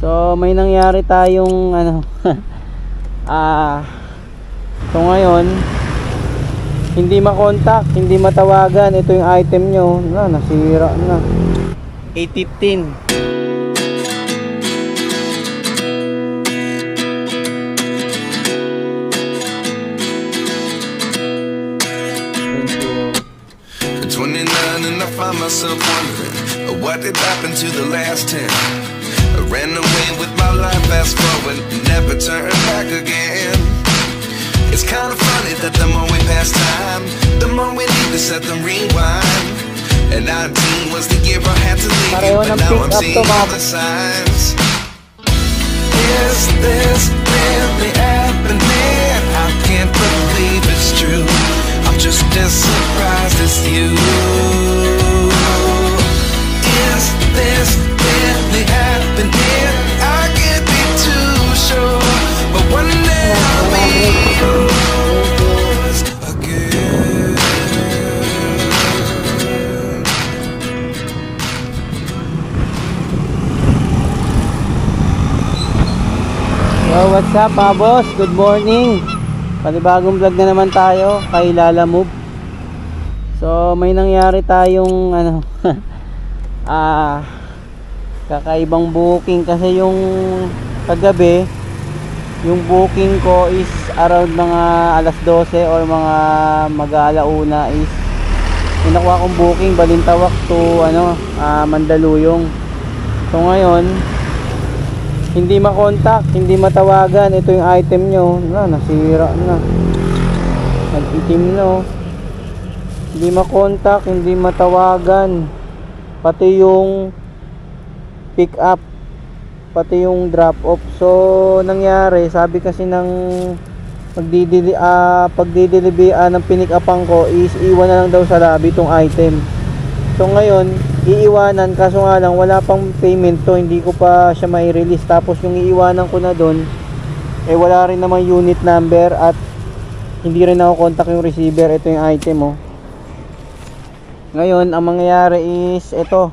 So may nangyari tayong ano so ngayon hindi makontak, hindi matawagan. Ito yung item nyo nasira na. 8:15. And I find myself wondering what did happen to the last 10. I ran away with my life, fast forward, never turn back again. It's kind of funny that the more we pass time, the more we need to set them rewind. And 19 was the year I had to leave you, but now I'm seeing all the signs. Is this really happening? I can't believe it's true. I'm just as surprised as you. Is this really happening? I can't be too sure, but one day I'll be yours again. Yo, what's up mga boss? Good morning. Panibagong vlog na naman tayo kay Lala Move. So may nangyari tayong kakaibang booking kasi yung kagabi yung booking ko is around mga alas 12 or mga mag-aalauna is nakuha kong booking Balintawak to Mandaluyong. So ngayon hindi makontak, hindi matawagan. Ito yung item nyo nasira na, nag-itim na. Hindi makontak, hindi matawagan, pati yung pick up, pati yung drop off. So nangyari, sabi kasi ng pagdidelivery ng pinick upan ko is iwan na lang daw sa lobby itong item. So ngayon iiwanan, kaso nga lang wala pang payment to, hindi ko pa siya mai-release. Tapos yung iiwanan ko na doon wala rin naman unit number at hindi rin ako contact yung receiver. Ito yung item Ngayon ang mangyayari is ito,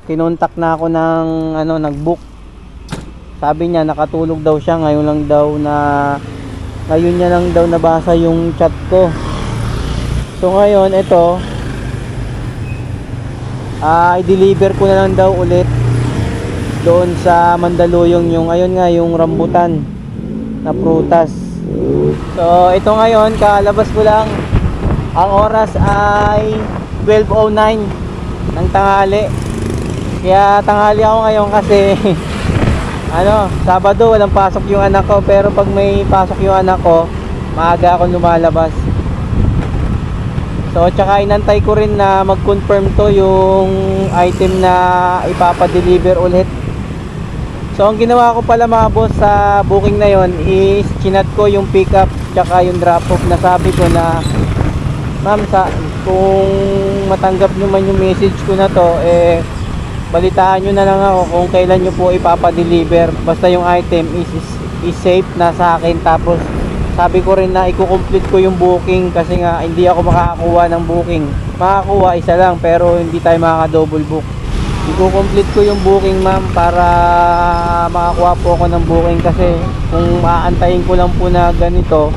kinontak na ako ng nag-book. Sabi niya nakatulog daw siya, ngayon niya lang daw nabasa yung chat ko. So ngayon ito i-deliver ko na lang daw ulit doon sa Mandaluyong, yung yung rambutan na prutas. So ito ngayon, kalabas ko lang. Ang oras ay 12:09 ng tanghali. Kaya tanghali ako ngayon kasi Sabado walang pasok yung anak ko, pero pag may pasok yung anak ko maaga ako lumalabas. So tsaka inantay ko rin na mag-confirm to yung item na ipapadeliver ulit. So ang ginawa ko pala mga boss sa booking na yon is chinat ko yung pick up tsaka yung drop off. Nasabi ko na ma'am, kung matanggap nyo man yung message ko na to, balitaan nyo na lang ako kung kailan nyo po ipapadeliver. Basta yung item is safe na sa akin. Tapos sabi ko rin na i-complete ko yung booking kasi nga hindi ako makakakuha ng booking. Makakuha isa lang pero hindi tayo makaka-double book. I-complete ko yung booking ma'am para makakuha po ako ng booking, kasi kung aantayin ko lang po na ganito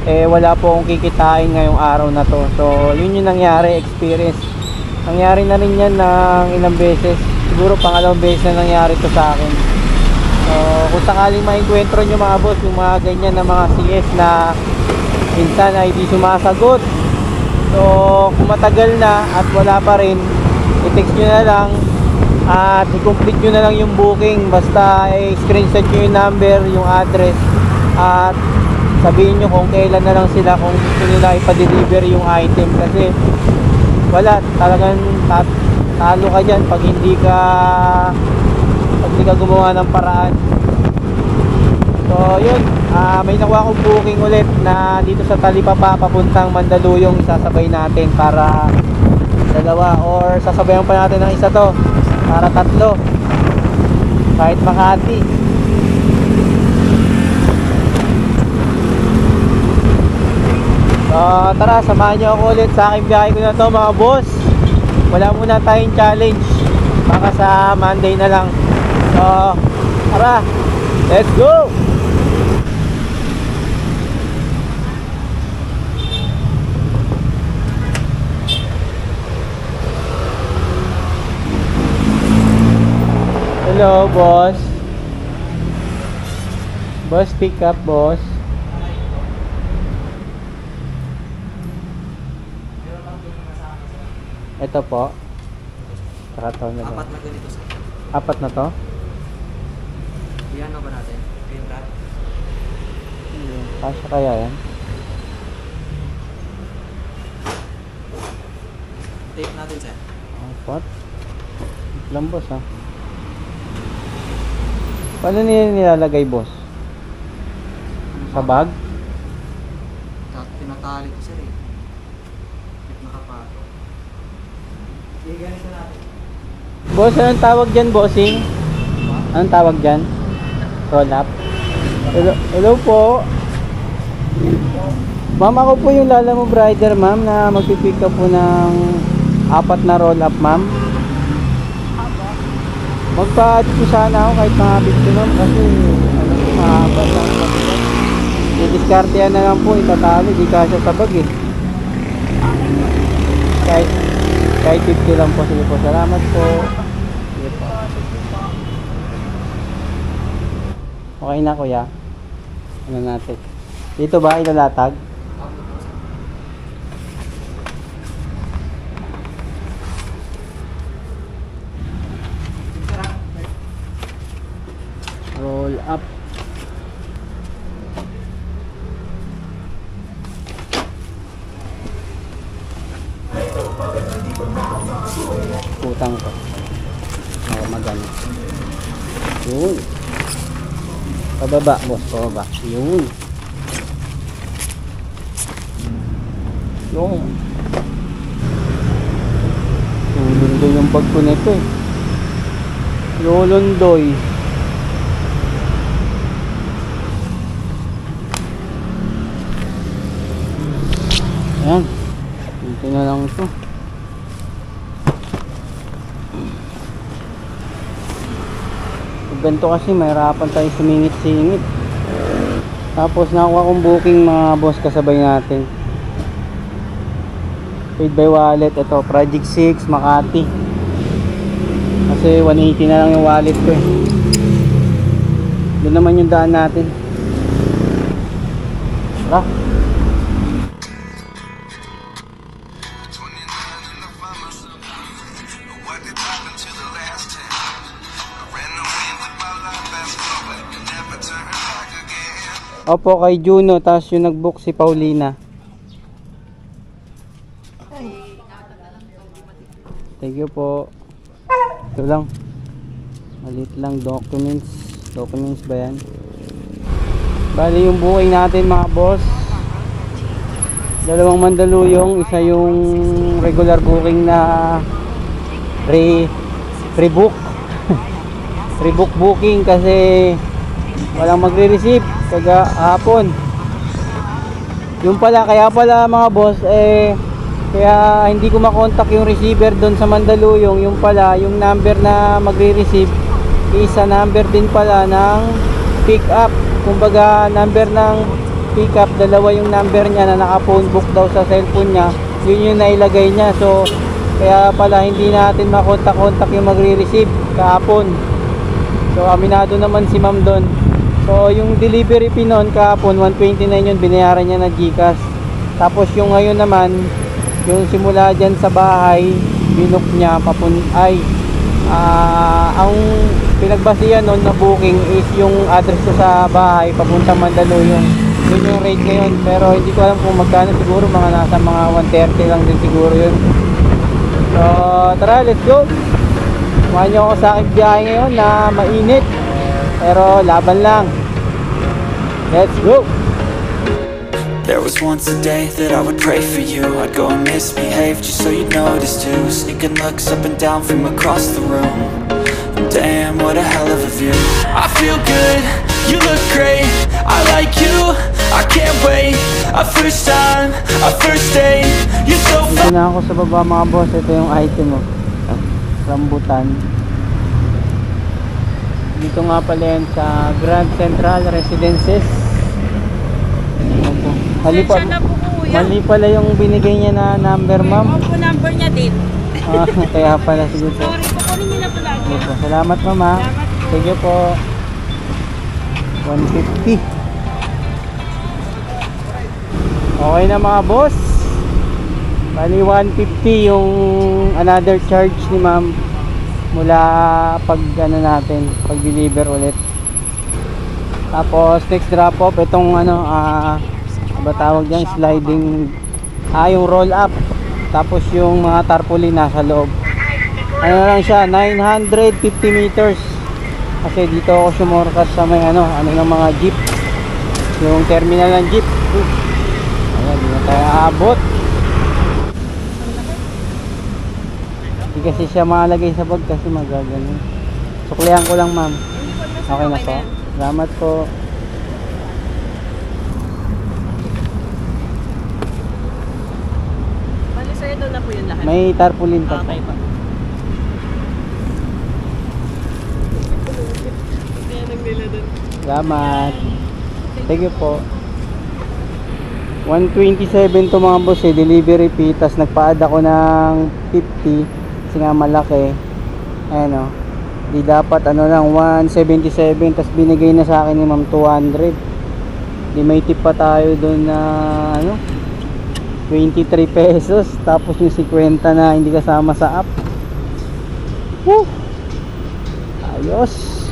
wala po akong kikitain ngayong araw na to. So yun yung nangyari, experience. Nangyari na rin yan ng ilang beses. Siguro pangalawang beses na nangyari to sa akin. So kung sakaling ma-encuentro nyo mga boss yung mga ganyan na mga CS na minsan ay di sumasagot, so kung matagal na at wala pa rin, i-text nyo na lang at i-complete nyo na lang yung booking. Basta i-screenshot nyo yung number, yung address, at sabihin nyo kung kailan na lang sila, kung gusto nila ipa-deliver yung item. Kasi wala, talagang talo ka dyan pag hindi ka gumawa ng paraan. So yun, may nakuha akong booking ulit na dito sa Talipapa papuntang Mandaluyong. Sasabay natin para dalawa, or sasabayan pa natin ng isa to para tatlo, kahit Makati. So tara, samahan nyo ako ulit sa aking biyahe ko na to mga boss. Wala muna tayong challenge, baka sa Monday na lang. So Tara, let's go! Hello, boss. Boss, pick up, boss. Ito po. Kakataon na Apat na ganito sir. Apat na to? Iyan ba natin? Green rat? Kasya kaya yan? Tape natin sir. Apat? Wait lang, boss, ha? Paano nilalagay, boss? Sa bag? Tinatali ko sir eh. Nakapato. Sige, ganito natin. Boss, anong tawag dyan, bossing? Anong tawag dyan? Roll up? Hello po. Ma'am, ako po yung Lalamove rider, ma'am, na magpipick up po ng 4 na roll up, ma'am. Magpa-add po sana ako kahit mga 50, ma'am, kasi ano po, mahaba lang. I-discarte yan na lang po, itatali, di kasya sa bag eh. Kahit 50 lang po. Sige po, salamat po. Sige po. Okay na, kuya. Ano natin? Dito ba ilalatag? Roll up. Putang ko. Magano. Yun. Pababa, boss. Pababa. Yun. Yung lundoy yung bag ko nito eh. Yung lundoy. Ayan. Dito na lang ito. Pag ganito kasi mahirapan tayo sumingit-singit. Tapos nakuha kong booking mga boss kasabay natin. Paid by wallet. Ito Project 6 Makati. Kasi 180 na lang yung wallet ko eh. Doon naman yung daan natin. Tara. Opo, kay Juno, tapos yung nag-book si Paulina. Thank you po. Ito lang. Malit lang documents. Documents ba yan? Bali yung booking natin mga boss. 2 Mandaluyong. Isa yung regular booking na pre-book. Pre-book booking kasi walang magre-receive kaga hapon. Yung pala, kaya pala mga boss kaya hindi ko makontak yung receiver doon sa Mandaluyong. Yung pala, yung number na magre-receive isa number din pala ng pick up. Kumbaga number ng pick up, dalawa yung number niya na naka-phone book daw sa cellphone niya. Yun yung nailagay niya. So kaya pala hindi natin makontak-kontak yung magre-receive kahapon. So aminado naman si ma'am doon. So yung delivery fee noon kahapon 129 yun, binayaran niya na GCash. Tapos yung ngayon naman, yung simula dyan sa bahay, binook niya ang pinagbasihan noon na booking is yung address ko sa bahay papuntang Mandaluyong. Yun yung rate ngayon, pero hindi ko alam kung magkano, siguro mga nasa mga 130 lang din siguro yun. So tara, let's go. Kumain niyo ako sa aking biyahe ngayon na mainit, pero laban lang. Let's go. There was once a day that I would pray for you. I'd go and misbehave just so you'd notice too. Sneaking looks up and down from across the room. Damn, what a hell of a view. I feel good, you look great. I like you, I can't wait. A first time, a first date. You're so Dito na ako sa baba mga boss. Ito yung item mo. Rambutan. Dito nga pala yan sa Grand Central Residences. Ayan po. Mali pa, Pasensya na po kuya. mali pala yung binigay niya na number, ma'am. Opo, number niya din. Ah, kaya pala siguro. Sorry po, kunin niyo na po lagi. Sige po. Salamat, ma'am, ha. Salamat. Sige po. 150. Okay na mga boss. Bali 150 yung another charge ni ma'am mula pag ano natin, pag deliver ulit. Tapos next drop off itong ano ba tawag diyan, sliding yung roll up. Tapos yung mga tarpaulin nasa loob. Ano lang siya, 950 meters. Kasi dito ako sumorkas sa may ano ng mga jeep. Yung terminal ng jeep. Ayan, di na tayo aabot. Hindi kasi siya malagay sa bag kasi magagano. Suklihan ko lang, ma'am. Okay na po. Salamat po. Bali sa'yo doon na po yun lahat. May tarpaulin pa. Okay pa. Kaya nagnila doon. Salamat. Thank you po. 127 to mga boss delivery fee. Tas nagpa-add ako ng 50 kasi nga malaki. Ayan o. Di dapat ano lang 177 tas binigay na sa akin ni ma'am 200. Di may tip pa tayo doon na ano 23 pesos. Tapos yung 50 na hindi kasama sa app. Woo! Ayos.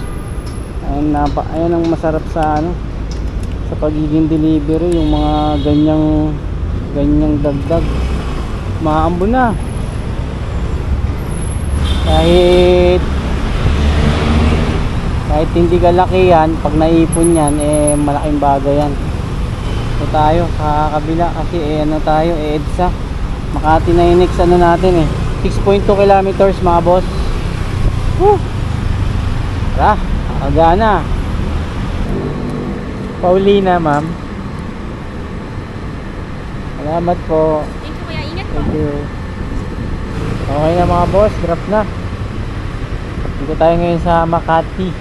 Ayan ang masarap sa ano sa pagiging delivery, yung mga ganyang dagdag maambo na kahit hindi kalaki yan, pag naipon yan malaking bagay yan. So tayo sa kabila kasi ano tayo EDSA Makati na yung next ano natin 6.2 kilometers mga boss. Woo! Tara, agana. Paulina, ma'am. Salamat po. Thank you kuya, ingat po. Thank you. Okay na mga boss, drop na. Dito tayo ngayon sa Makati.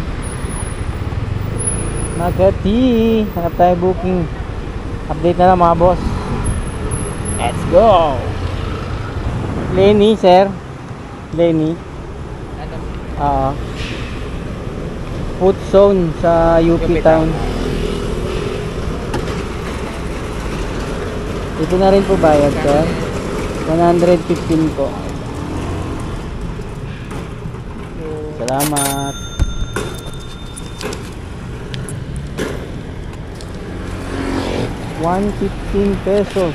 Hanap tayo booking. Update na lang mga boss. Let's go. Lenny, sir. Lenny. Food zone sa UP Town. Ito na rin po bayad, sir. 115 po. Salamat. ₱115.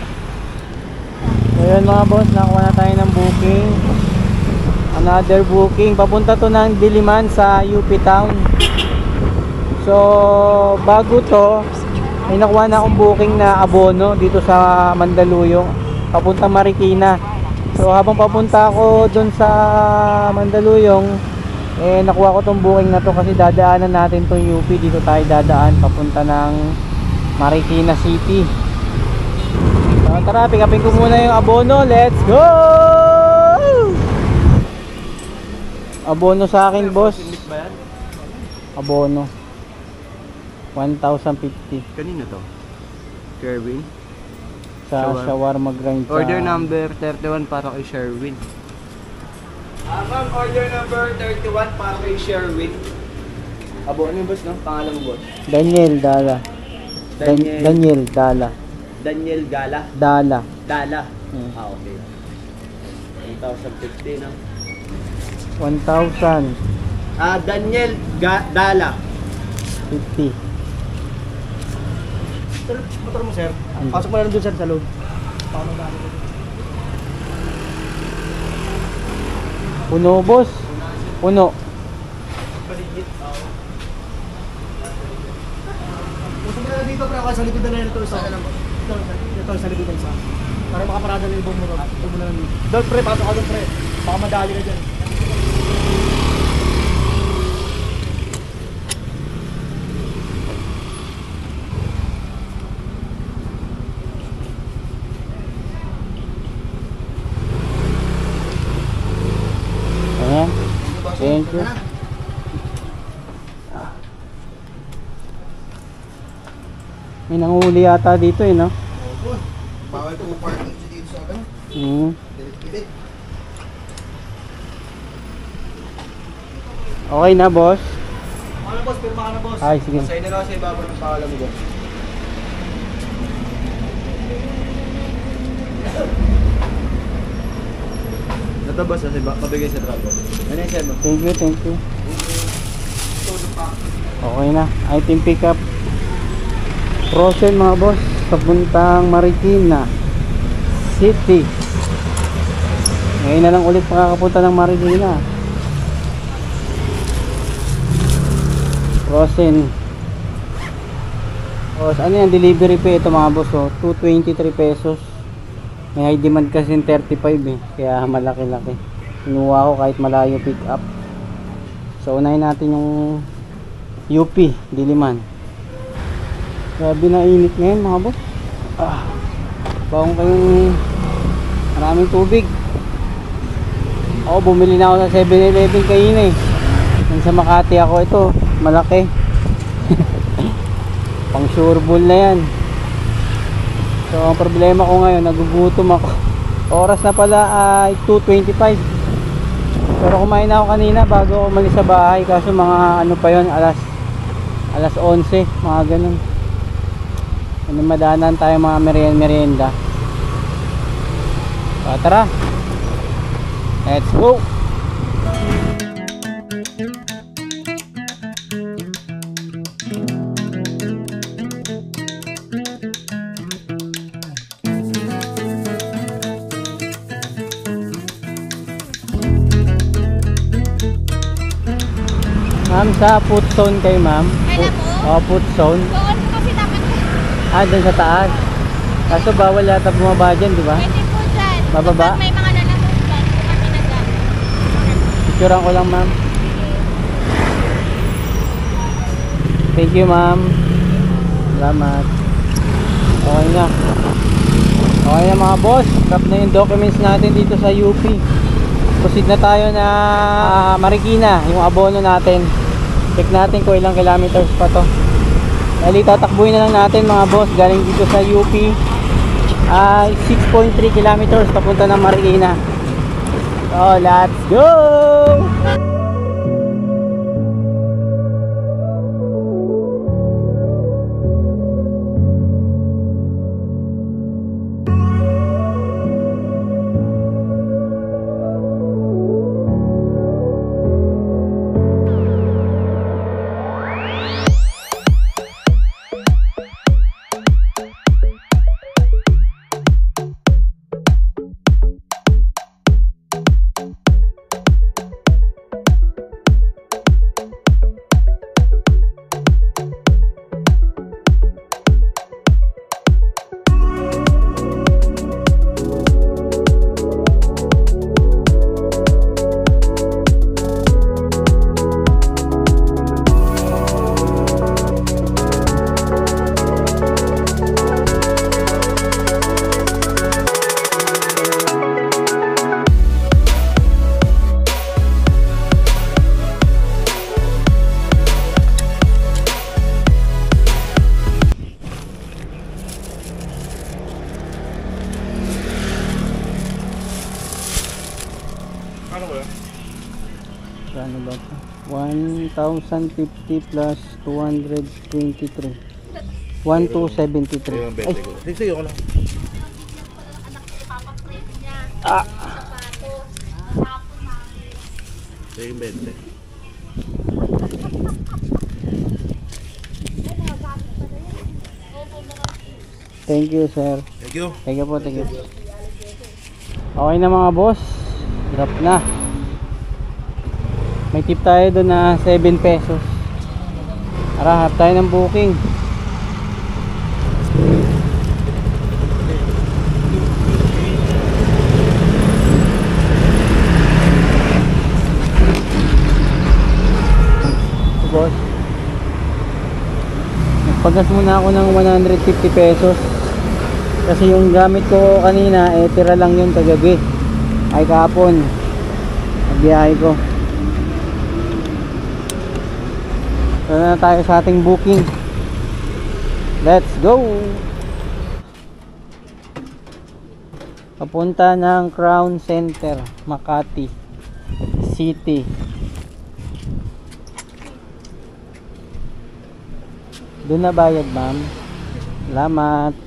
So yun mga boss, nakuha na tayo ng booking. Another booking. Papunta to ng Diliman sa UP Town. So bago to, may nakuha na akong booking na abono dito sa Mandaluyong papuntang Marikina. So habang papunta ako dun sa Mandaluyong nakuha ko tong booking na to kasi dadaanan natin tong UP. Dito tayo dadaan papunta ng Marikina City. So tara, pick upin ko muna yung abono. Let's go! Abono sa akin, boss. Abono 1,050 Kanino to? Sherwin? sa shawarma grind sa... Order number 31 para kay Sherwin. Ma'am, order number 31 para kay Sherwin. Abo, ano yung boss, no? Pangalan mo, boss? Daniel Dala. Daniel Dala. Daniel Gala. Dala. Dala. Hmm. Okay. 1,050 na. 1,050. Daniel Dala. Motor mo, sir. Pasok mo na lang dun, sir, sa loob. Paano ba? Puno, boss. Puno. Baligit. Gusto mo na dito, pre. Ako sa likod na ito isa. Ito sa likod na isa. Para makaparada na yung ibang motor. Ito mo na lang. Doon, pre. Pasok ka doon, pre. Baka madali ka dyan. Ayan. Thank you. May nanghuli yata dito eh, no? Opo. Bawal po parking dito sa ano. Dilit-dilit. Okay na, boss. Ano boss, pirma ka na boss. Ay, sige. Sa inyo na sa ibabaw ng pangalan mo boss. Ito boss, sa mabigay sa trapo. Ano yung sir mo? Thank you, thank you. Okay na. Item pickup. Frozen mga boss. Papuntang Marikina City. Ngayon na lang ulit makakapunta ng Marikina. Frozen. Boss, ano yan? Delivery fee ito mga boss. Oh. 223 pesos. May high demand kasi 35 eh. Kaya malaki-laki. Kinuha ko kahit malayo pick up. So unahin natin yung UP Diliman. Grabe na init ngayon mga boss. Bawang kayong maraming tubig. Ako bumili na ako sa 7-Eleven kanina eh. Yan sa Makati ako ito. Malaki. Pang sureball na yan. So ang problema ko ngayon, nagugutom ako. Oras na pala ay 2:25. Pero kumain na ako kanina bago ako umalis sa bahay. Kaso mga ano pa yon, alas 11, mga ganun. Ano, madanan tayo mga merienda. So, tara. Let's go. Ma'am, sa food zone kayo, ma'am? Kaya po? Food zone. Doon po kasi dapat Doon sa taas. Kaso bawal yata bumaba dyan, di ba? pwede po dyan. Bababa? Kapag may mga lalamog dyan, po kami na dyan. Picturean ko lang, ma'am. Thank you, ma'am. Salamat. Okay na. Okay na mga boss. Drop na yung documents natin dito sa UP. Proceed na tayo na Marikina, yung abono natin. Check natin kung ilang kilometers pa to. Dali tatakbuhin na lang natin mga boss. Galing dito sa UP ay 6.3 kilometers papunta ng Marikina. So let's go! Ano ba ito? 1,050 plus 223. 1,273. Ay, Sige ko lang. Sige, 20. thank you, sir. Thank you. Thank you po, thank you. Okay na mga boss. Drop na. May tip tayo doon na 7 pesos. Tara, harap tayo ng booking. Boss, nagpagas muna ako ng 150 pesos kasi yung gamit ko kanina tira lang yun kagabi ay kahapon nagbiyahe ko. So na tayo sa ating booking. Let's go! Papunta ng Crown Center, Makati City. Doon na bayad, ma'am. Salamat.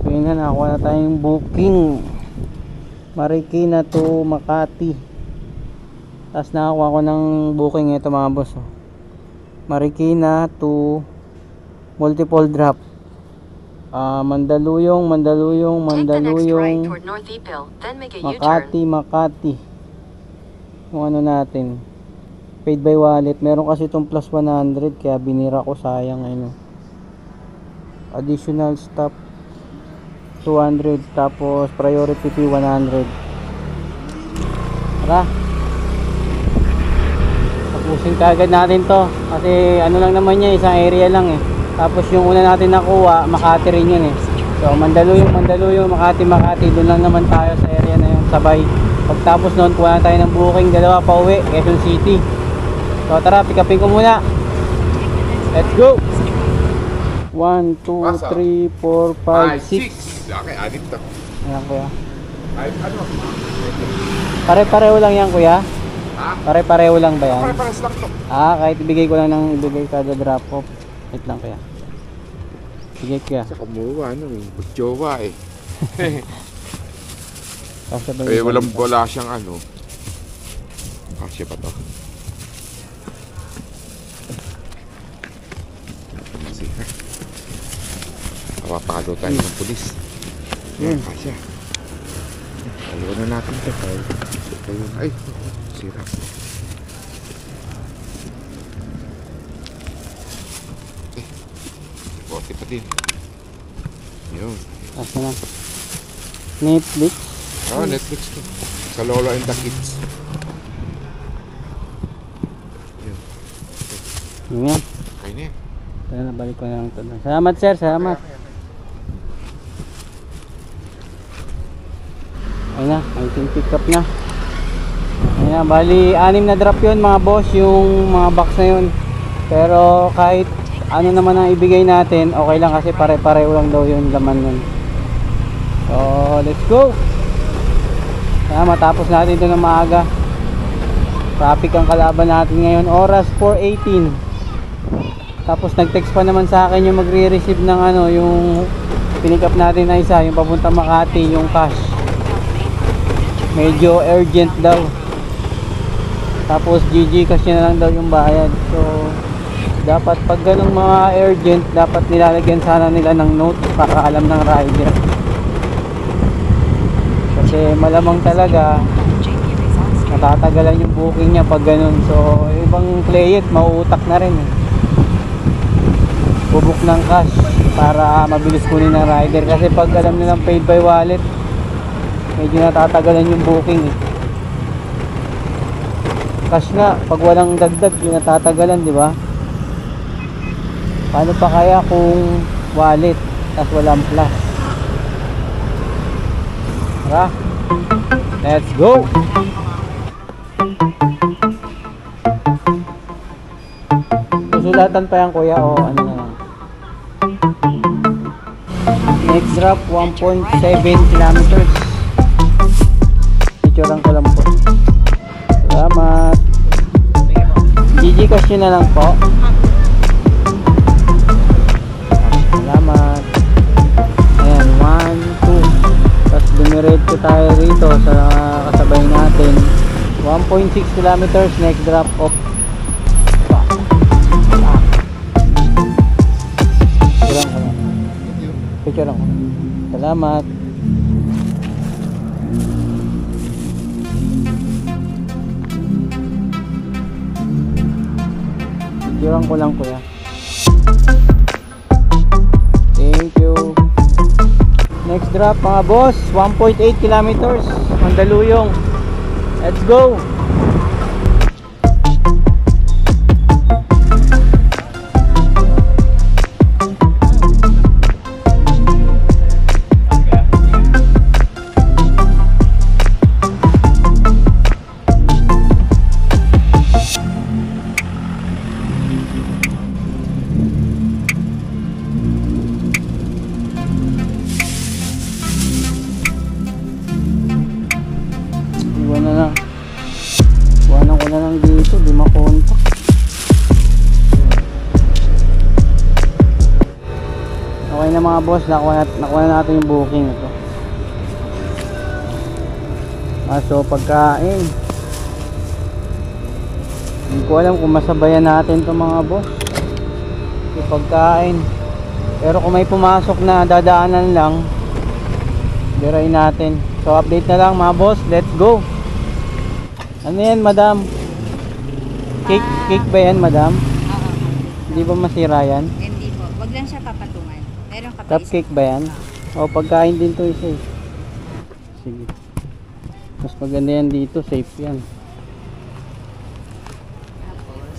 So yun na, nakakuha na tayong booking. Marikina to Makati. Tapos nakakuha ko ng booking ito mga boss. Marikina to multiple drop. Mandaluyong, Makati. Yung ano natin, paid by wallet. Meron kasi itong plus 100, kaya binira ko, sayang. Ano, additional stop 200, tapos priority fee 100. Tara, tapusin kagad natin to, kasi ano lang naman niya, isang area lang eh. Tapos yung una natin nakuha, Makati rin yun eh. So Mandaluyong, Makati, doon lang naman tayo sa area na yun, sabay. Pagtapos noon, kuha na tayo ng booking, dalawa pa uwi, Quezon City. So tara, pick upin ko muna. Let's go! 1, 2, 3, 4, 5, 6. Laki, adik to. Ayan kuya. Ay, ano? Pare-pareho lang yan kuya? Ha? Pare-pareho lang ba yan? Pare-pares lang to. Kahit ibigay ko lang ng ibigay kada drop off. Wait lang kuya. Sige kuya. Sa kumuha, ano eh. Butjowa eh. Kasya ba Eh, yung wala siyang ano. Kasya pa to. Kasi, ha? Papalo tayo ng pulis. Kasya. Ayaw na natin ito. Ay, sira. Bote pa din. Yun. Kasya na. Netflix. Netflix to. Sa Lola and the Kids. Yun. Yun yan. Okay na yan. Kaya nabalik ko na lang ito. Salamat sir, salamat. Ayun na, may pick up na. Ayun na, bali 6 na drop yun mga boss, yung mga box na yun. Pero kahit ano naman ang ibigay natin, okay lang kasi pare-pareho lang daw yung laman nun. So let's go. Kaya matapos natin ito ng maaga. Traffic ang kalaban natin ngayon, oras 4:18. Tapos nag-text pa naman sa akin yung magre-receive ng ano, yung pinick up natin na isa, yung papunta Makati, yung cash. Medyo urgent daw. Tapos GG kasi na lang daw yung bayad. So dapat pag ganung mga urgent, dapat nilalagyan sana nila ng note para alam ng rider. Kasi malamang talaga natatagalan yung booking niya pag ganun. So ibang client mauutak na rin eh. Bubuk ng cash para mabilis kunin ng rider, kasi pag alam nilang paid by wallet, medyo natatagalan yung booking eh. Cash nga, pag walang dagdag yung natatagalan, di ba? Paano pa kaya kung wallet tapos walang plus? Tara, let's go! Susulatan pa yan kuya o ano na lang. Next drop 1.7 kilometers. Picturean ko lang po. Salamat. GG cash na lang po. Salamat. Ayan, 1, 2. Tapos dumiretso tayo rito sa kasabay natin. 1.6 kilometers, next drop off. Picture lang. Salamat. Picturean ko lang kuya. Thank you. Next drop mga boss, 1.8 kilometers, Mandaluyong. Let's go. na mga boss, nakuha na natin yung booking ito. So pagkain, hindi ko alam kung masabayan natin to mga boss yung pagkain, pero kung may pumasok na dadaanan lang, birayin natin. So update na lang mga boss, let's go. Ano yan madam? Cake ba yan madam? Oo. Hindi ba masira yan? Hindi po. Wag lang siya papatungan. Meron ka pa Cupcake ba yan? O pagkain din to isa eh. Sige, mas maganda yan dito, safe yan. Tapos.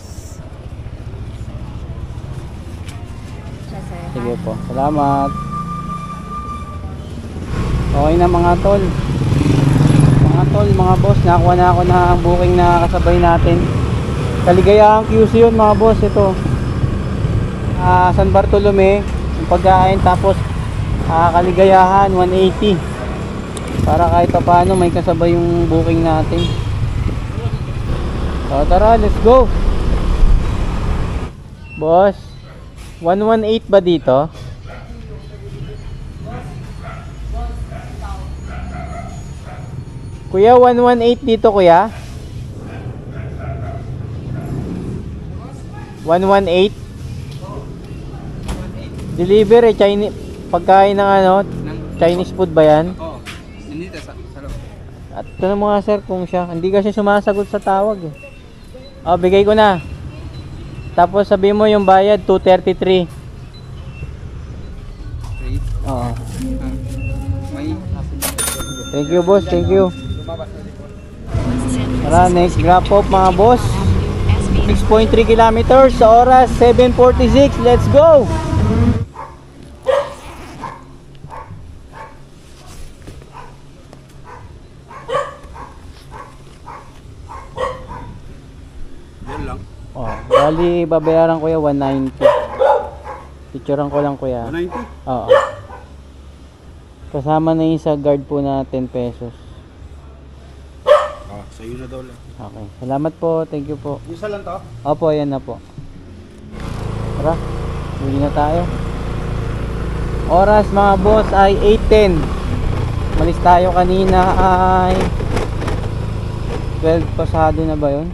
Siya sir. Sige po, salamat. Okay na mga tol. Mga boss, nakuha na ako na ang booking na kasabay natin. Kaligayahang QC yun mga boss. Ito San Bartolome yung pagkain, tapos Kaligayahan 180, para kahit pa paano may kasabay yung booking natin. So tara, let's go boss. 118 ba dito? Kuya, 118 dito kuya. 118 deliver eh, Chinese pagkain ng ano, Chinese food ba yan? Oo, nandito sa loob. At tanong mo nga sir kung siya, hindi kasi sumasagot sa tawag eh. Oh, bigay ko na. Tapos sabi mo yung bayad 233. Wait. Oo. May Thank you boss, thank you. Tara, next drop off mga boss. 6.3 kilometers sa oras 7:46. Let's go. yun lang. Oh, bali babayaran ko yung 190. Picturean ko lang kuya. 190? Oo. Kasama na yung sa guard po na 10 pesos. Ah, sa'yo na daw lang. Okay. Salamat po. Thank you po. Isa lang to? Opo, yan na po. Tara, uwi na tayo. Oras mga boss ay 8:10. Malis tayo kanina ay 12 pasado na ba yun?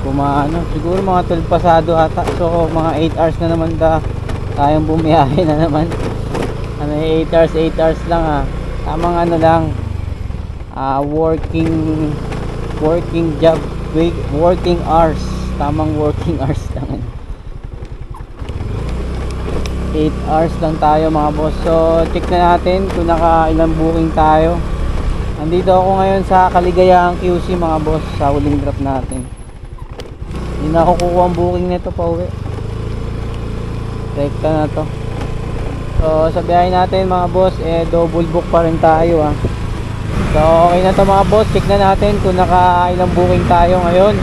Kumaano, siguro mga 12 pasado ata. So mga 8 hours na naman tayong bumiyahe na naman. Ano, 8 hours lang ah. Tamang ano lang, working job, working hours. Tamang working hours lang. 8 hours lang tayo mga boss. So check na natin kung nakailang booking tayo. Nandito ako ngayon sa Kaligayahang QC mga boss, sa huling drop natin. Hindi na ako kukuha ang booking nito pa uwi. Rekta na to. So sa biyahe natin mga boss, double book pa rin tayo ah. So okay na to mga boss, check na natin kung nakailang booking tayo ngayon.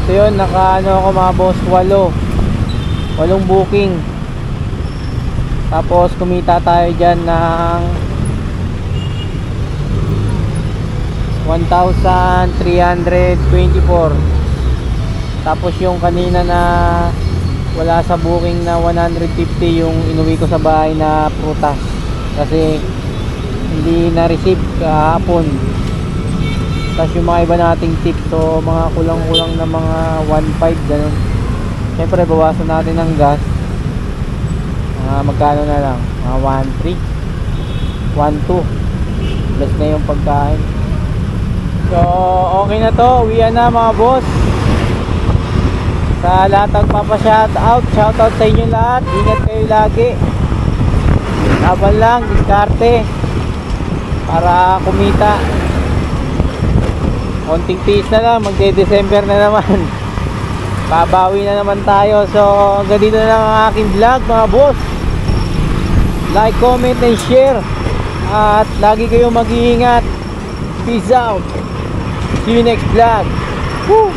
So yun, naka ano ako mga boss, 8 booking. Tapos kumita tayo dyan ng 1,324. Tapos yung kanina na wala sa booking na 150, yung inuwi ko sa bahay na prutas, kasi hindi na-receive kahapon. Tapos yung mga iba nating tip, so mga kulang-kulang na mga 1.5 ganun. Siyempre bawasan natin ng gas, magkano na lang, mga 1.3 1.2 plus na yung pagkain. So okay na to, uwian na mga boss. Sa lahat nagpapa-shoutout, shoutout sa inyo lahat. Ingat kayo lagi. Laban lang, diskarte para kumita. Konting tiis na lang, magde-December na naman. Babawi na naman tayo. So hanggang dito na lang ang aking vlog mga boss. Like, comment, and share. At lagi kayong mag-iingat. Peace out. See you next vlog. Woo!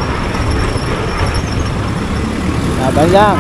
Laban lang.